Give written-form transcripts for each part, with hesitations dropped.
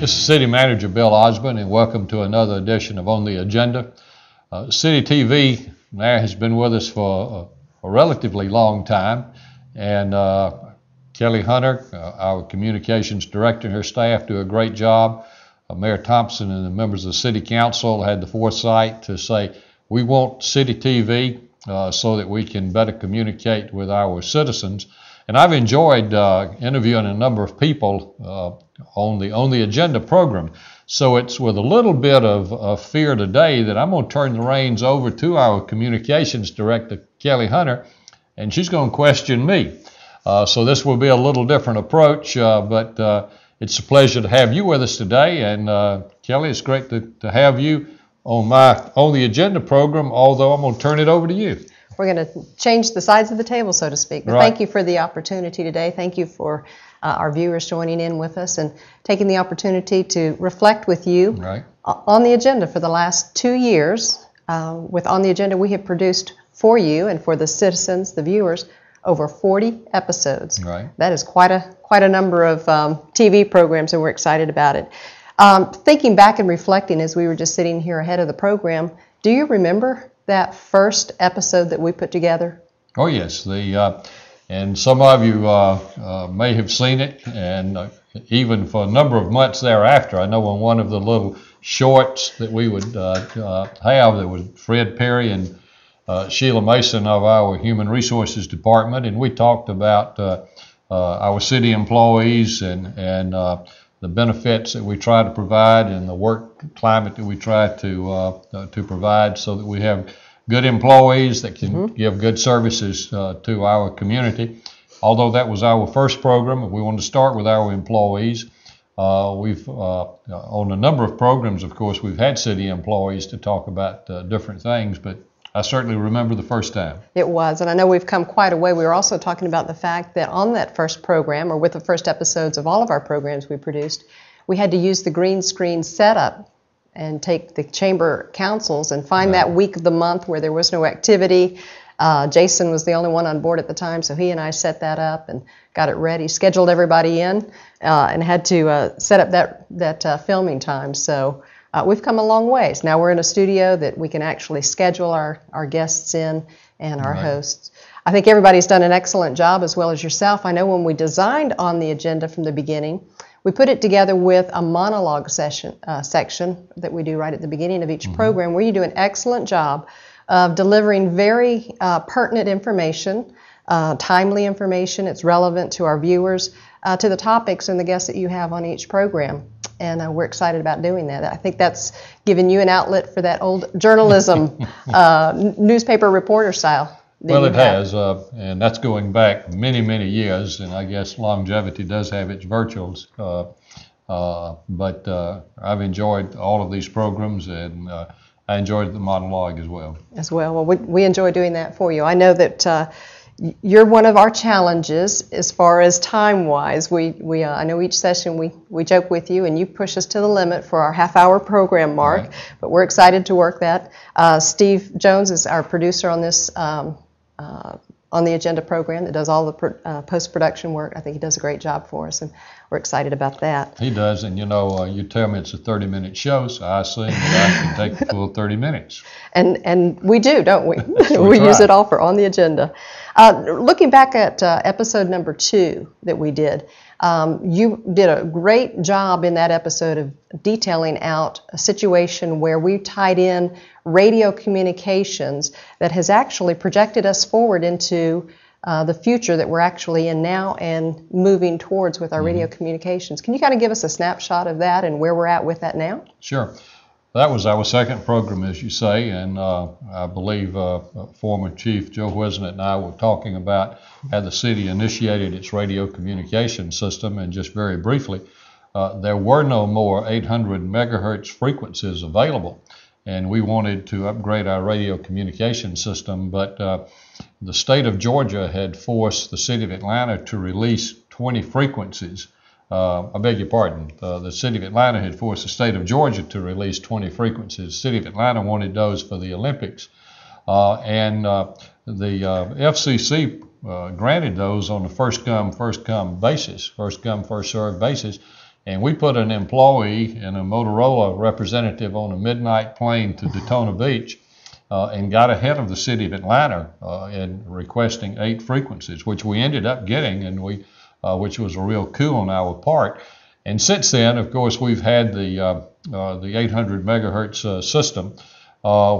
This is City Manager Bill Osborne, and welcome to another edition of On the Agenda. City TV now has been with us for a relatively long time, and Kellie Hunter, our communications director, and her staff do a great job. Mayor Thompson and the members of the City Council had the foresight to say, we want City TV so that we can better communicate with our citizens. And I've enjoyed interviewing a number of people on the Agenda program. So it's with a little bit of fear today that I'm going to turn the reins over to our communications director, Kellie Hunter, and she's going to question me. So this will be a little different approach, but it's a pleasure to have you with us today. And Kellie, it's great to have you on the Agenda program, although I'm going to turn it over to you. We're going to change the sides of the table, so to speak. But right. Thank you for the opportunity today. Thank you for our viewers joining in with us and taking the opportunity to reflect with you right. on the agenda for the last 2 years. With On the Agenda, we have produced for you and for the citizens, the viewers, over 40 episodes. Right. That is quite a number of TV programs, and we're excited about it. Thinking back and reflecting as we were just sitting here ahead of the program, do you remember that first episode that we put together? Oh yes, and some of you may have seen it, and even for a number of months thereafter. I know on one of the little shorts that we would have, there was Fred Perry and Sheila Mason of our Human Resources Department, and we talked about our city employees and the benefits that we try to provide and the work climate that we try to provide so that we have good employees that can give good services to our community. Although that was our first program, we wanted to start with our employees. We've on a number of programs, of course, we've had city employees to talk about different things, but I certainly remember the first time. It was, and I know we've come quite a way. We were also talking about the fact that on that first program, or with the first episodes of all of our programs we produced, we had to use the green screen setup and take the chamber councils and find right. that week of the month where there was no activity. Jason was the only one on board at the time, so he and I set that up and got it ready, scheduled everybody in, and had to set up that filming time. So we've come a long ways. Now we're in a studio that we can actually schedule our guests in and our right. hosts. I think everybody's done an excellent job, as well as yourself. I know when we designed On the Agenda from the beginning, we put it together with a monologue section that we do right at the beginning of each program, where you do an excellent job of delivering very pertinent information, timely information. It's relevant to our viewers, to the topics and the guests that you have on each program. And we're excited about doing that. I think that's given you an outlet for that old journalism, newspaper reporter style. Well, it has, and that's going back many, many years, and I guess longevity does have its virtues. But I've enjoyed all of these programs, and I enjoyed the monologue as well. Well, we enjoy doing that for you. I know that you're one of our challenges as far as time-wise. I know each session we joke with you, and you push us to the limit for our half-hour program mark, right. but we're excited to work that. Steve Jones is our producer on this On the Agenda program that does all the post-production work. I think he does a great job for us, and we're excited about that. He does, and you tell me it's a 30-minute show, so I assume that I can take the full 30 minutes. And we do, don't we? We use it all for On the Agenda. Looking back at episode number 2 that we did, you did a great job in that episode of detailing out a situation where we tied in radio communications that has actually projected us forward into the future that we're actually in now and moving towards with our radio communications. Can you kind of give us a snapshot of that and where we're at with that now? Sure. That was our second program, as you say, and I believe former Chief Joe Wisnett and I were talking about how the city initiated its radio communication system, and just very briefly, there were no more 800 megahertz frequencies available, and we wanted to upgrade our radio communication system, but the state of Georgia had forced the city of Atlanta to release 20 frequencies. I beg your pardon, the city of Atlanta had forced the state of Georgia to release 20 frequencies. The city of Atlanta wanted those for the Olympics. And the FCC granted those on a first come, first served basis. And we put an employee and a Motorola representative on a midnight plane to Daytona Beach and got ahead of the city of Atlanta in requesting 8 frequencies, which we ended up getting, and which was a real coup on our part. And since then, of course, we've had the 800 megahertz system,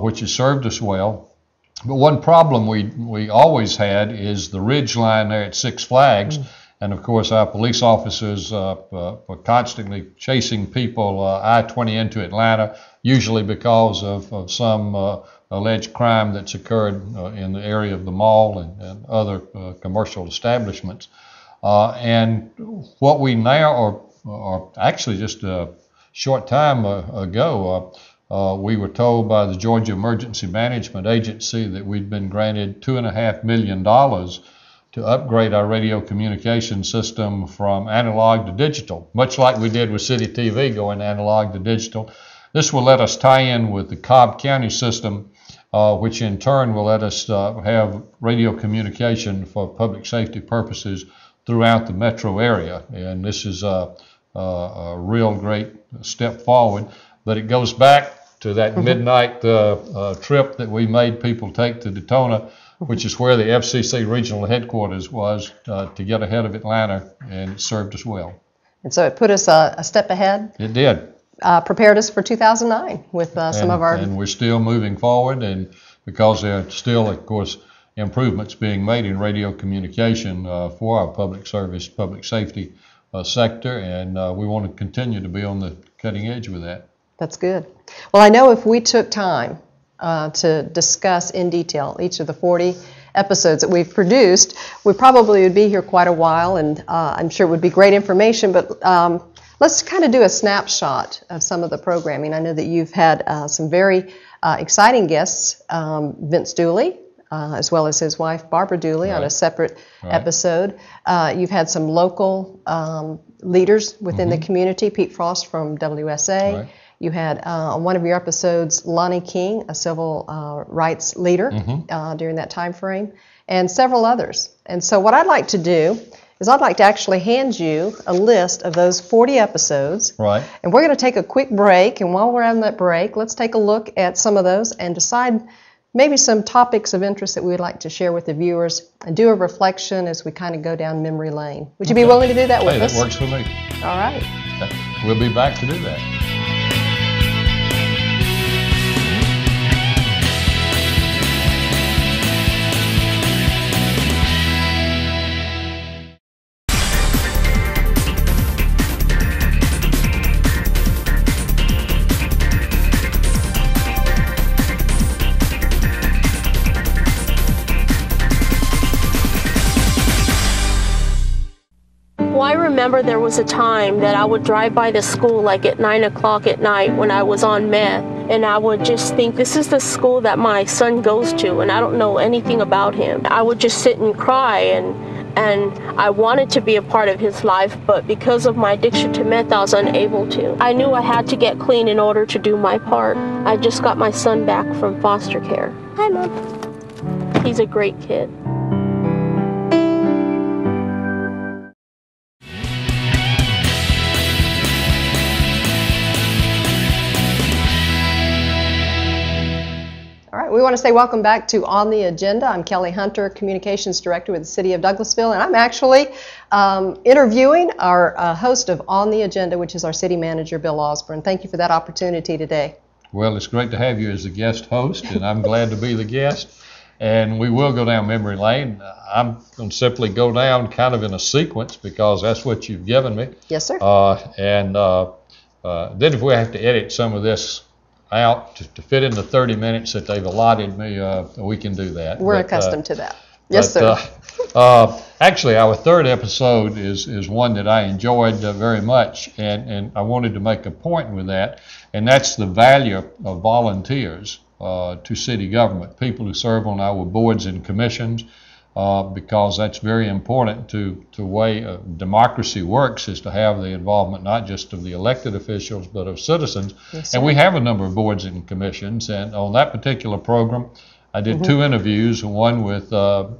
which has served us well. But one problem we always had is the ridge line there at Six Flags. And of course, our police officers were constantly chasing people I-20 into Atlanta, usually because of some alleged crime that's occurred in the area of the mall and other commercial establishments. And what we now, or actually just a short time ago, we were told by the Georgia Emergency Management Agency that we'd been granted $2.5 million to upgrade our radio communication system from analog to digital, much like we did with City TV going analog to digital. This will let us tie in with the Cobb County system, which in turn will let us have radio communication for public safety purposes throughout the metro area. And this is a real great step forward, but it goes back to that midnight trip that we made people take to Daytona, which is where the FCC regional headquarters was, to get ahead of Atlanta, and it served us well. And so it put us a step ahead. It did. Prepared us for 2009 with some of our... And we're still moving forward, and because there are still, of course, improvements being made in radio communication for our public service, public safety sector, and we want to continue to be on the cutting edge with that. That's good. Well, I know if we took time to discuss in detail each of the 40 episodes that we've produced, we probably would be here quite a while, and I'm sure it would be great information, but let's kind of do a snapshot of some of the programming. I know that you've had some very exciting guests, Vince Dooley, as well as his wife, Barbara Dooley, on a separate episode. You've had some local leaders within the community, Pete Frost from WSA. You had on one of your episodes, Lonnie King, a civil rights leader during that time frame, and several others. And so what I'd like to do is I'd like to actually hand you a list of those 40 episodes. Right. And we're going to take a quick break, and while we're on that break, let's take a look at some of those and decide maybe some topics of interest that we would like to share with the viewers and do a reflection as we kind of go down memory lane. Would you be willing to do that with us? That works for me. All right. We'll be back to do that. I remember there was a time that I would drive by the school like at 9 o'clock at night when I was on meth, and I would just think, this is the school that my son goes to, and I don't know anything about him. I would just sit and cry, and I wanted to be a part of his life, but because of my addiction to meth, I was unable to. I knew I had to get clean in order to do my part. I just got my son back from foster care. Hi, Mom. He's a great kid. We want to say welcome back to On the Agenda. I'm Kellie Hunter, Communications Director with the City of Douglasville, and I'm actually interviewing our host of On the Agenda, which is our City Manager, Bill Osborne. Thank you for that opportunity today. Well, it's great to have you as a guest host, and I'm glad to be the guest. And we will go down memory lane. I'm going to simply go down kind of in a sequence because that's what you've given me. Yes, sir. Then if we have to edit some of this out to fit in the 30 minutes that they've allotted me, we can do that. We're accustomed to that. Yes, sir. Actually, our third episode is one that I enjoyed very much, and I wanted to make a point with that, and that's the value of volunteers to city government, people who serve on our boards and commissions, because that's very important to the way democracy works, is to have the involvement not just of the elected officials but of citizens. Yes, and we have a number of boards and commissions, and on that particular program I did 2 interviews, one with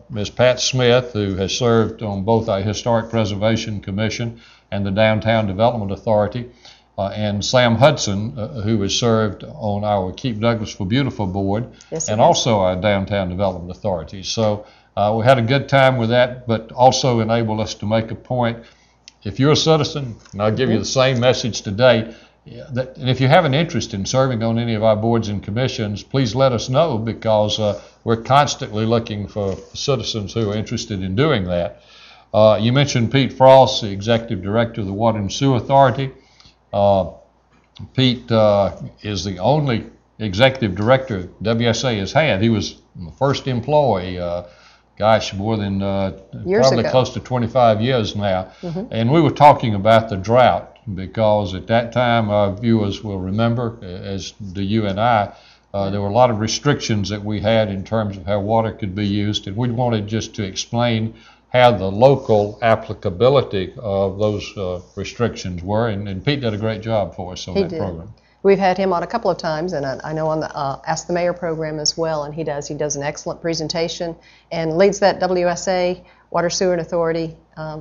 Ms. Pat Smith, who has served on both our Historic Preservation Commission and the Downtown Development Authority, and Sam Hudson, who has served on our Keep Douglasville Beautiful Board, Yes, and also our Downtown Development Authority. So we had a good time with that, but also enabled us to make a point. If you're a citizen, and I'll give you the same message today, and if you have an interest in serving on any of our boards and commissions, please let us know, because we're constantly looking for citizens who are interested in doing that. You mentioned Pete Frost, the Executive Director of the Water and Sewer Authority. Pete is the only Executive Director WSA has had. He was the first employee, more than probably ago. close to 25 years now. And we were talking about the drought, because at that time, our viewers will remember, as do you and I, there were a lot of restrictions that we had in terms of how water could be used, and we wanted just to explain how the local applicability of those restrictions were, and Pete did a great job for us on that program. We've had him on a couple of times, and I know on the Ask the Mayor program as well, and he does an excellent presentation and leads that WSA, Water Sewer and Authority,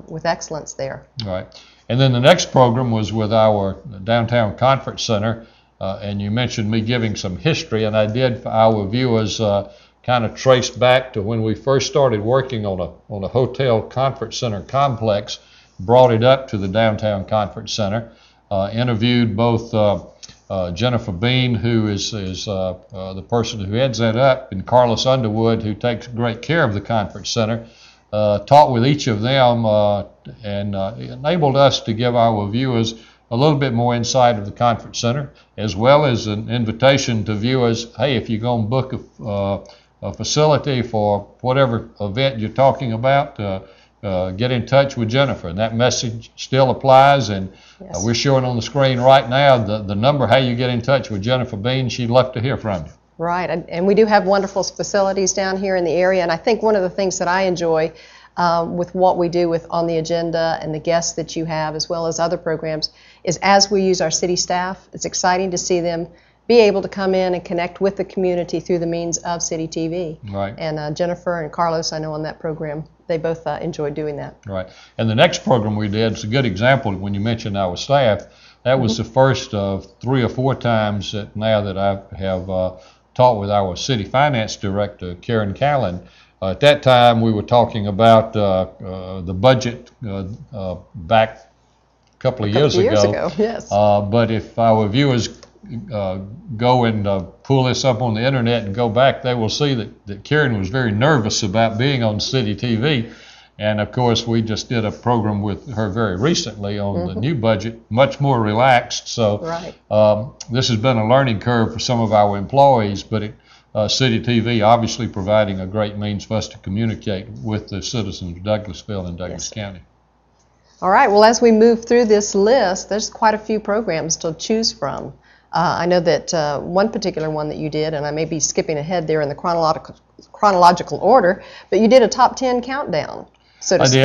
with excellence there. Right. And then the next program was with our Downtown Conference Center, and you mentioned me giving some history, and I did for our viewers kind of trace back to when we first started working on a hotel conference center complex, brought it up to the Downtown Conference Center, interviewed both Jennifer Bean, who is the person who heads that up, and Carlos Underwood, who takes great care of the conference center. Talked with each of them and enabled us to give our viewers a little bit more insight of the conference center, as well as an invitation to viewers, hey, if you're going to book a facility for whatever event you're talking about, get in touch with Jennifer. And that message still applies, and we're showing on the screen right now the number, how you get in touch with Jennifer Bean. She'd love to hear from you. Right, and we do have wonderful facilities down here in the area, and I think one of the things that I enjoy with what we do with On the Agenda and the guests that you have, as well as other programs, is as we use our city staff, it's exciting to see them be able to come in and connect with the community through the means of City TV. Right. And Jennifer and Carlos, I know on that program, they both enjoy doing that. Right. And the next program we did, it's a good example when you mentioned our staff. That was the first of 3 or 4 times that I have talked with our city finance director, Karen Callan. At that time, we were talking about the budget back a couple of years ago. Yes. But if our viewers go and pull this up on the internet and go back, they will see that Karen was very nervous about being on City TV. And of course, we just did a program with her very recently on the new budget, much more relaxed. So this has been a learning curve for some of our employees, but City TV obviously providing a great means for us to communicate with the citizens of Douglasville and Douglas County. All right, well, as we move through this list, there's quite a few programs to choose from. I know that one particular one that you did, and I may be skipping ahead there in the chronological order, but you did a top 10 countdown, so to speak.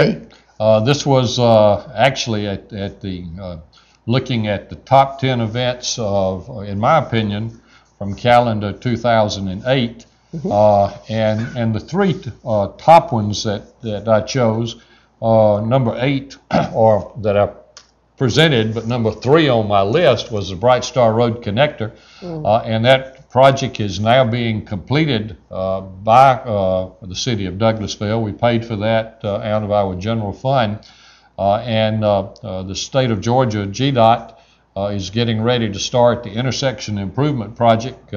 I did. This was actually at the looking at the top 10 events of, in my opinion, from calendar 2008, and the 3 top ones that I chose, number 8, or that I presented, but number 3 on my list was the Bright Star Road Connector, and that project is now being completed by the city of Douglasville. We paid for that out of our general fund, and the state of Georgia, GDOT, is getting ready to start the intersection improvement project.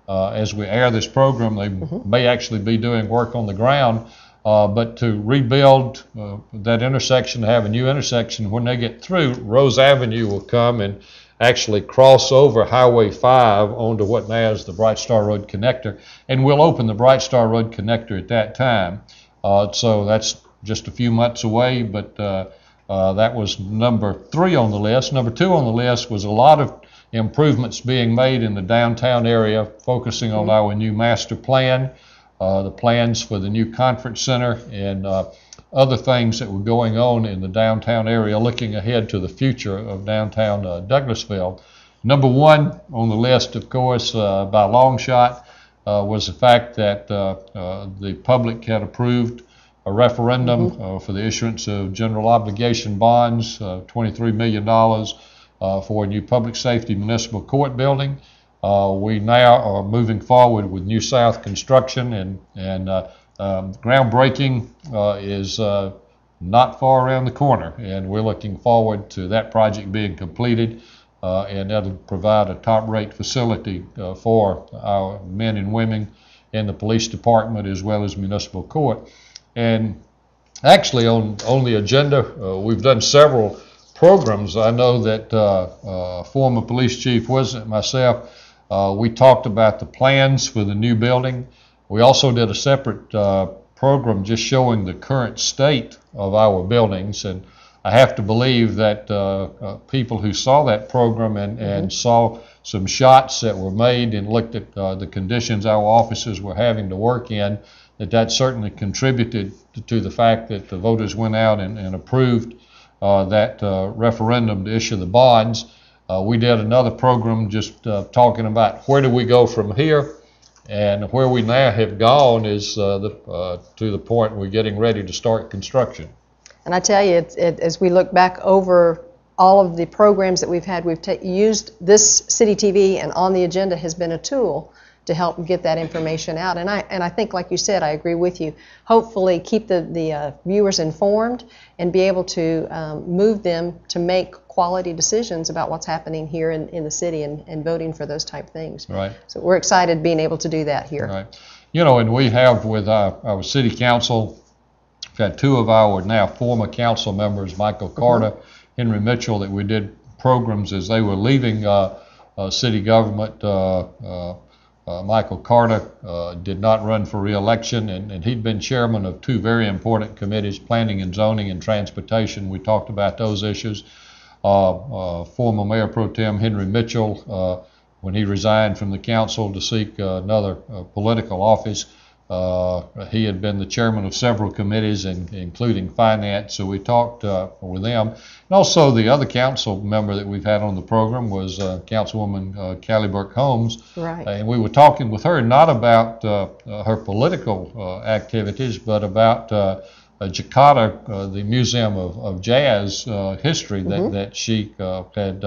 As we air this program, they may actually be doing work on the ground, but to rebuild that intersection, to have a new intersection, when they get through, Rose Avenue will come and actually cross over Highway 5 onto what now is the Bright Star Road Connector, and we'll open the Bright Star Road Connector at that time. So that's just a few months away, but that was number 3 on the list. Number 2 on the list was a lot of improvements being made in the downtown area, focusing on our new master plan, the plans for the new conference center, and other things that were going on in the downtown area, looking ahead to the future of downtown Douglasville. Number 1 on the list, of course, by a long shot, was the fact that the public had approved a referendum for the issuance of general obligation bonds, $23 million for a new public safety municipal court building. We now are moving forward with New South construction, and groundbreaking is not far around the corner, and we're looking forward to that project being completed, and that'll provide a top-rate facility for our men and women in the police department as well as municipal court. And actually on the agenda, we've done several programs. I know that former police chief Wisdom and myself, we talked about the plans for the new building. We also did a separate program just showing the current state of our buildings, and I have to believe that people who saw that program and saw some shots that were made and looked at the conditions our officers were having to work in, that certainly contributed to the fact that the voters went out and approved that referendum to issue the bonds. We did another program just talking about where do we go from here, and where we now have gone is to the point we're getting ready to start construction. And I tell you, as we look back over all of the programs that we've had, we've used this City TV, and On the Agenda has been a tool to help get that information out. And I think, like you said, I agree with you. Hopefully keep the viewers informed and be able to move them to make quality decisions about what's happening here in the city and voting for those type things. Right. So we're excited being able to do that here. Right. You know, and we have with our city council, we've had two of our now former council members, Michael Carter, Henry Mitchell, that we did programs as they were leaving city government. Michael Carter did not run for re-election, and he'd been chairman of two very important committees, planning and zoning and transportation. We talked about those issues. Former Mayor Pro Tem Henry Mitchell, when he resigned from the council to seek another political office, he had been the chairman of several committees, including finance, so we talked with them. And also the other council member that we've had on the program was Councilwoman Kellie Holmes. Right. And we were talking with her not about her political activities, but about Jakarta, the Museum of Jazz history that she had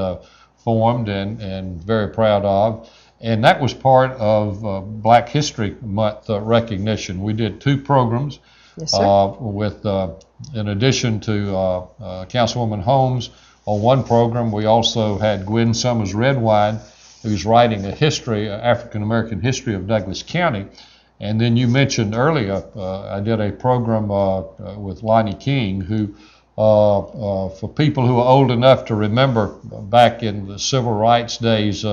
formed and very proud of. And that was part of Black History Month recognition. We did two programs. Yes, sir. With, in addition to Councilwoman Holmes, on one program we also had Gwen Summers Redwine, who's writing a history, African-American history of Douglas County. And then you mentioned earlier, I did a program with Lonnie King, who, for people who are old enough to remember back in the civil rights days,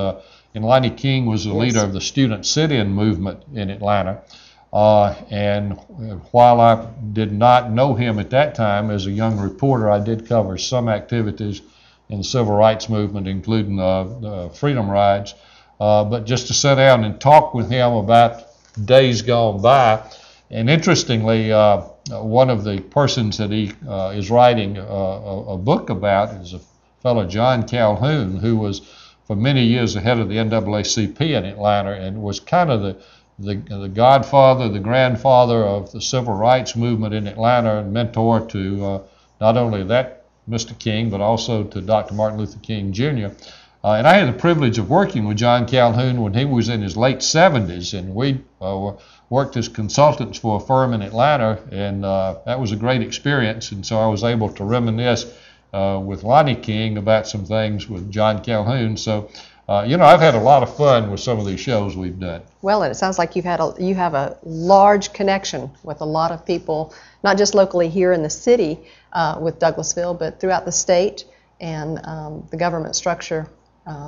and Lonnie King was the leader of the student sit-in movement in Atlanta. And while I did not know him at that time as a young reporter, I did cover some activities in the civil rights movement, including the freedom rides. But just to sit down and talk with him about days gone by. And interestingly, one of the persons that he is writing a book about is a fellow, John Calhoun, who was for many years ahead of the NAACP in Atlanta and was kind of the godfather, the grandfather of the civil rights movement in Atlanta, and mentor to not only that Mr. King, but also to Dr. Martin Luther King Jr. And I had the privilege of working with John Calhoun when he was in his late 70s, and we worked as consultants for a firm in Atlanta, and that was a great experience. And so I was able to reminisce with Lonnie King about some things with John Calhoun. So, you know, I've had a lot of fun with some of these shows we've done. Well, and it sounds like you have a large connection with a lot of people, not just locally here in the city with Douglasville, but throughout the state and the government structure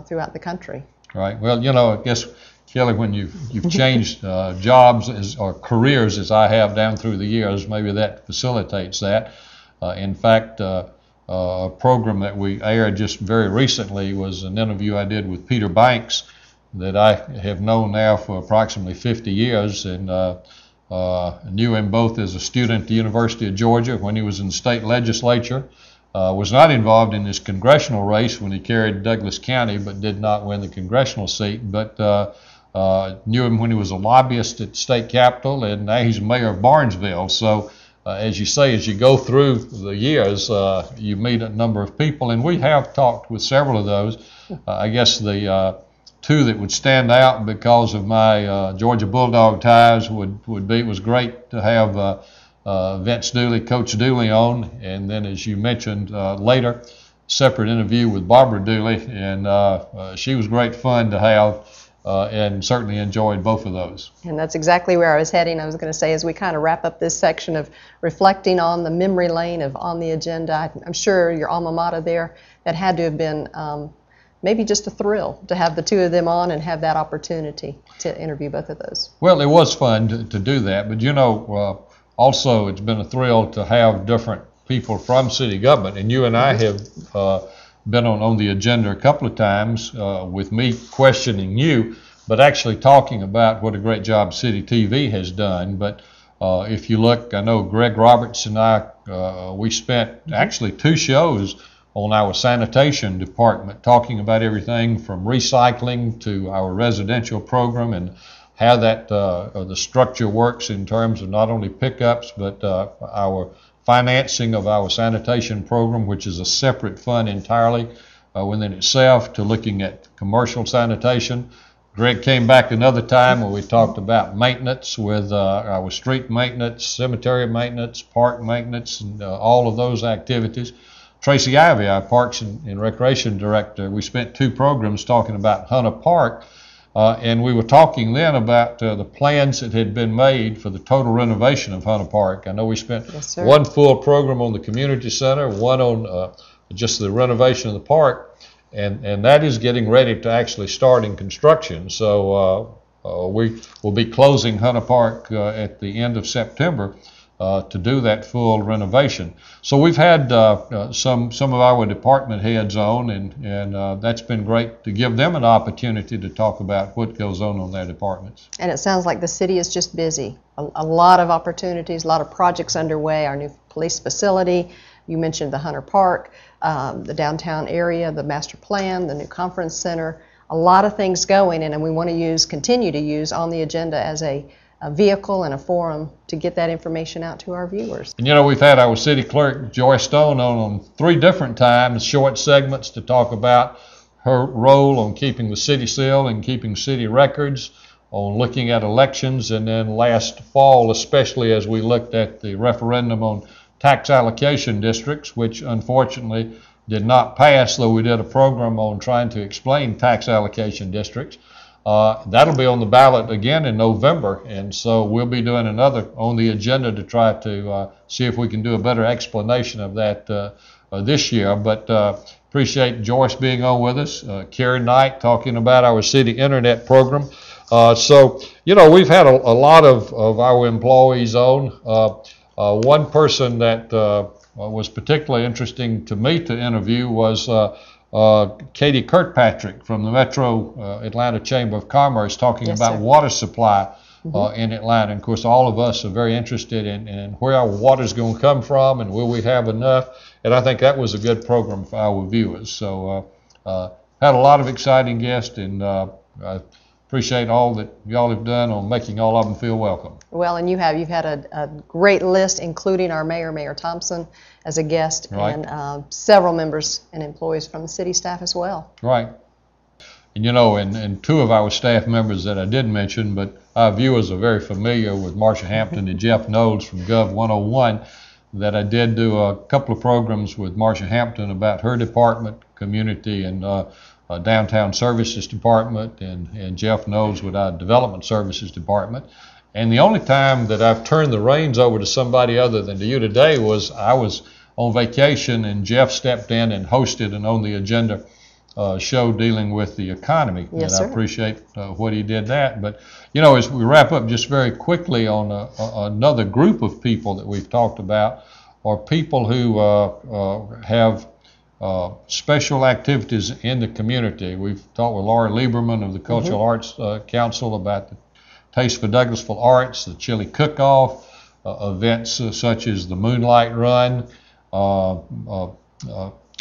throughout the country. Right. Well, you know, I guess, Kelly, when you've changed jobs or careers as I have down through the years, maybe that facilitates that. In fact, a program that we aired just very recently was an interview I did with Peter Banks that I have known now for approximately 50 years, and knew him both as a student at the University of Georgia when he was in the state legislature, was not involved in this congressional race when he carried Douglas County, but did not win the congressional seat, but Knew him when he was a lobbyist at the state capitol, and now he's mayor of Barnesville. So as you say, as you go through the years, you meet a number of people, and we have talked with several of those. I guess the two that would stand out because of my Georgia Bulldog ties would be, it was great to have Vince Dooley, Coach Dooley on, and then as you mentioned later, separate interview with Barbara Dooley, and she was great fun to have. And certainly enjoyed both of those. And that's exactly where I was heading. I was going to say, as we kind of wrap up this section of reflecting on the memory lane of On the Agenda, I'm sure your alma mater there, that had to have been maybe just a thrill to have the two of them on and have that opportunity to interview both of those. Well, it was fun to do that, but you know, also it's been a thrill to have different people from city government, and you and I have been on the agenda a couple of times with me questioning you, but actually talking about what a great job City TV has done. But if you look, I know Greg Roberts and I, we spent actually 2 shows on our sanitation department talking about everything from recycling to our residential program and how that the structure works in terms of not only pickups but our financing of our sanitation program, which is a separate fund entirely within itself, to looking at commercial sanitation. Greg came back another time where we talked about maintenance with our street maintenance, cemetery maintenance, park maintenance, and all of those activities. Tracy Ivey, our Parks and Recreation Director, we spent 2 programs talking about Hunter Park, and we were talking then about the plans that had been made for the total renovation of Hunter Park. I know we spent 1 full program on the community center, 1 on just the renovation of the park, and that is getting ready to actually start in construction. So we will be closing Hunter Park at the end of September to do that full renovation. So we've had some of our department heads on, and that's been great to give them an opportunity to talk about what goes on their departments. And it sounds like the city is just busy. A lot of opportunities, a lot of projects underway, our new police facility, you mentioned the Hunter Park, the downtown area, the master plan, the new conference center, a lot of things going, and we want to continue to use On the Agenda as a vehicle and a forum to get that information out to our viewers. And you know, we've had our city clerk, Joy Stone, on 3 different times, short segments to talk about her role on keeping the city seal and keeping city records, on looking at elections, and then last fall, especially as we looked at the referendum on tax allocation districts, which unfortunately did not pass, though we did a program on trying to explain tax allocation districts. That'll be on the ballot again in November, and so we'll be doing another On the Agenda to try to see if we can do a better explanation of that this year. But appreciate Joyce being on with us, Carrie Knight talking about our city internet program. So, you know, we've had a lot of our employees on. One person that was particularly interesting to me to interview was Katie Kirkpatrick from the Metro Atlanta Chamber of Commerce, talking about water supply in Atlanta. And of course, all of us are very interested in where our water is going to come from and will we have enough. And I think that was a good program for our viewers. So had a lot of exciting guests, and I appreciate all that y'all have done on making all of them feel welcome. Well, and you've had a great list, including our Mayor Thompson, as a guest, right, and several members and employees from the city staff as well. Right. And you know, and 2 of our staff members that I did mention, but our viewers are very familiar with Marsha Hampton and Jeff Knowles from Gov 101, that I did do a couple of programs with Marsha Hampton about her department, community and downtown services department, and Jeff Knowles with our development services department. And the only time that I've turned the reins over to somebody other than to you today was I was on vacation, and Jeff stepped in and hosted an On the Agenda show dealing with the economy. Yes, and sir. I appreciate what he did that. But, you know, as we wrap up just very quickly on another group of people that we've talked about, are people who have special activities in the community. We've talked with Laura Lieberman of the Cultural Arts Council about the Taste for Douglasville Arts, the Chili Cook-Off, events such as the Moonlight Run.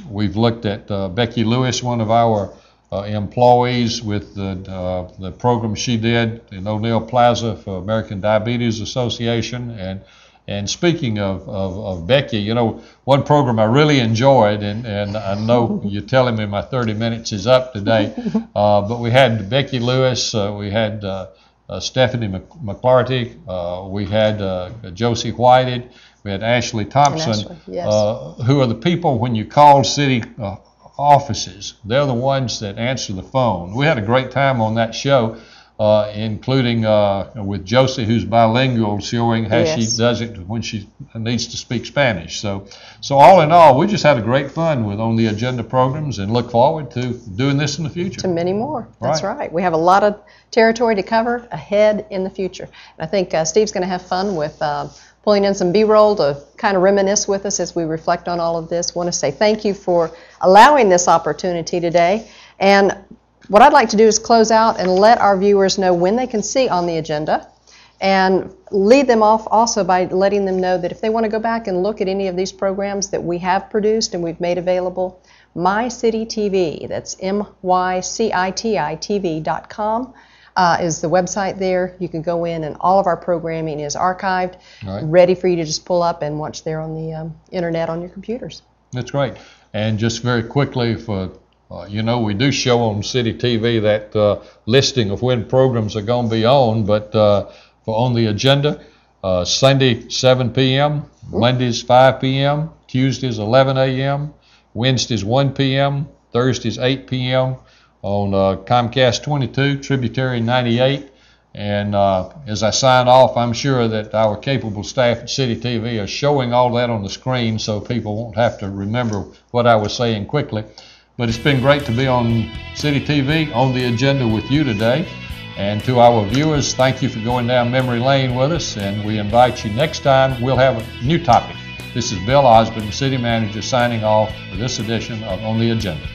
We've looked at Becky Lewis, one of our employees with the program she did in O'Neill Plaza for American Diabetes Association. And speaking of Becky, you know, one program I really enjoyed, and I know you're telling me my 30 minutes is up today, but we had Becky Lewis, we had Stephanie McClarty, we had Josie Whited, we had Ashley Thompson, Ashley, yes. Who are the people when you call city offices, they're the ones that answer the phone. We had a great time on that show, including with Josie, who's bilingual, showing how Yes. she does it when she needs to speak Spanish. So all in all, we just had a great fun with On the Agenda programs and look forward to doing this in the future. To many more. That's Right. right. We have a lot of territory to cover ahead in the future. And I think Steve's going to have fun with pulling in some B-roll to kind of reminisce with us as we reflect on all of this. Want to say thank you for allowing this opportunity today. And what I'd like to do is close out and let our viewers know when they can see On the Agenda, and lead them off also by letting them know that if they want to go back and look at any of these programs that we have produced and we've made available, My City TV, that's mycititv.com, is the website there. You can go in and all of our programming is archived, Right. ready for you to just pull up and watch there on the internet on your computers. That's great. And just very quickly, for you know, we do show on City TV that listing of when programs are going to be on, but for On the Agenda, Sunday 7 p.m., Mondays 5 p.m., Tuesdays 11 a.m., Wednesdays 1 p.m., Thursdays 8 p.m., on Comcast 22, Tributary 98. And as I sign off, I'm sure that our capable staff at City TV are showing all that on the screen so people won't have to remember what I was saying quickly. But it's been great to be on City TV, On the Agenda with you today. And to our viewers, thank you for going down memory lane with us, and we invite you next time. We'll have a new topic. This is Bill Osborne, City Manager, signing off for this edition of On the Agenda.